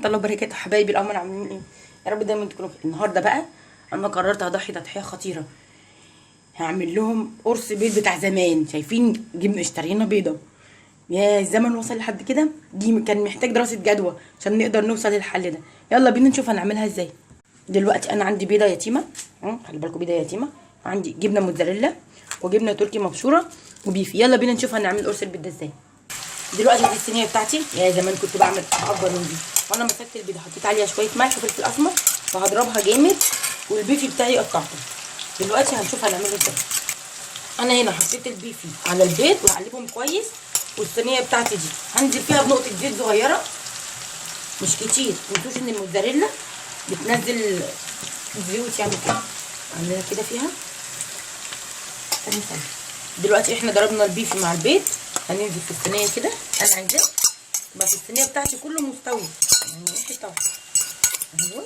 الله وبركاته. حبايبي القمر عاملين ايه؟ يا رب دايما تكونوا بخير. النهارده بقى انا قررت اضحي تضحيه خطيره. هعمل لهم قرص بيض بتاع زمان. شايفين جبنا اشترينا بيضه، يا الزمن وصل لحد كده. دي كان محتاج دراسه جدوى عشان نقدر نوصل للحل ده. يلا بينا نشوف هنعملها ازاي. دلوقتي انا عندي بيضه يتيمه، خلي بالكم بيضه يتيمه، عندي جبنه موتزاريلا وجبنه تركي مبشوره وبيفي. يلا بينا نشوف هنعمل قرص البيض ده ازاي. دلوقتي دي الصينيه بتاعتي، يا زمان كنت بعمل اكبر من دي. وانا مسكت البيضه حطيت عليها شويه ملح وفلفل اسمر وهضربها جامد، والبيفي بتاعي قطعته. دلوقتي هنشوف هنعمله ازاي. انا هنا حطيت البيفي على البيض وهقلبهم كويس، والصينيه بتاعتي دي هنزل فيها بنقطه زيت صغيره مش كتير. متنسوش ان الموتزاريلا بتنزل زيوت يعني كده، عندنا كده فيها. دلوقتي احنا ضربنا البيفي مع البيض، هننزل في الصينيه كده. انا عايزاه يبقى في الصينيه بتاعتي كله مستوي، يعني حته واحده اهو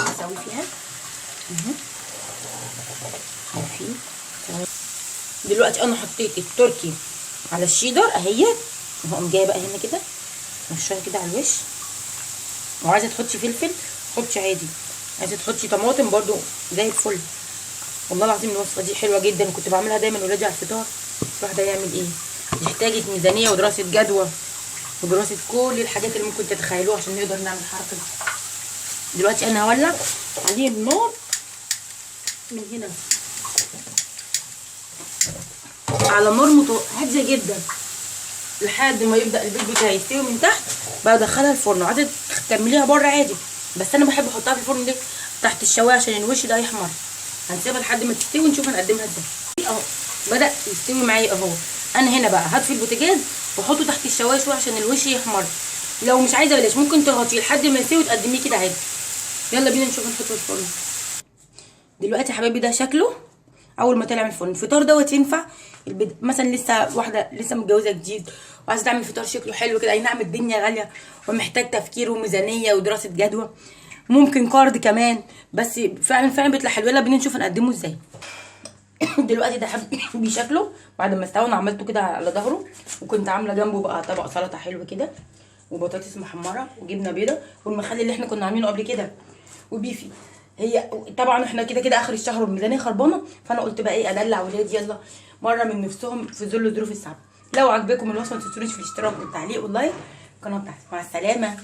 اسوي فيها اهو. شايفين؟ دلوقتي انا حطيت التركي على الشيدر اهيت، وهقوم جايه بقى هنا كده رشها كده على الوش. وعايزه تحطي فلفل حطي عادي، عايزه تحطي طماطم برده زي الفل. والله العظيم الوصفه دي حلوه جدا، كنت بعملها دايما ولادي على الفطار. الواحد هيعمل ايه؟ محتاجه ميزانيه ودراسه جدوى ودراسه كل الحاجات اللي ممكن تتخيلوها عشان نقدر نعمل الحركه دي. دلوقتي انا هولع عليه النار من هنا على نار هاديه جدا لحد ما يبدا البيض بتاعي يستوي من تحت. بدخلها الفرن، وعايزه تكمليها بره عادي، بس انا بحب احطها في الفرن دي تحت الشوايه عشان الوش ده يحمر. هنسيبها لحد ما تستوي ونشوف هنقدمها ازاي. اهو بدا يستوي معايا اهو. انا هنا بقى هطفي البوتاجاز واحطه تحت الشوايه شويه عشان الوش يحمر. لو مش عايزه بلاش، ممكن تغطيه لحد ما يستوي وتقدميه كده عادي. يلا بينا نشوف نحطه في الفرن. دلوقتي يا حبايبي ده شكله اول ما طلع من الفرن. الفطار دوت ينفع مثلا لسه واحده لسه متجوزه جديد وعايزه تعمل فطار شكله حلو كده. اي نعم الدنيا غاليه ومحتاج تفكير وميزانيه ودراسه جدوى، ممكن كارد كمان، بس فعلا بيطلع حلو. يلا بينا نشوف هنقدمه ازاي. دلوقتي ده حبيبي شكله بعد ما استوى. انا عملته كده على ظهره، وكنت عامله جنبه بقى طبق سلطه حلو كده، وبطاطس محمره وجبنه بيضه والمخلل اللي احنا كنا عاملينه قبل كده وبيفي. هي طبعا احنا كده كده اخر الشهر والميزانيه خربانه، فانا قلت بقى ايه ادلع ولادي يلا مره من نفسهم في ظل الظروف الصعبه. لو عجبكم الوصفه ما تنسونيش في الاشتراك والتعليق واللايك القناه بتاعتي. مع السلامه.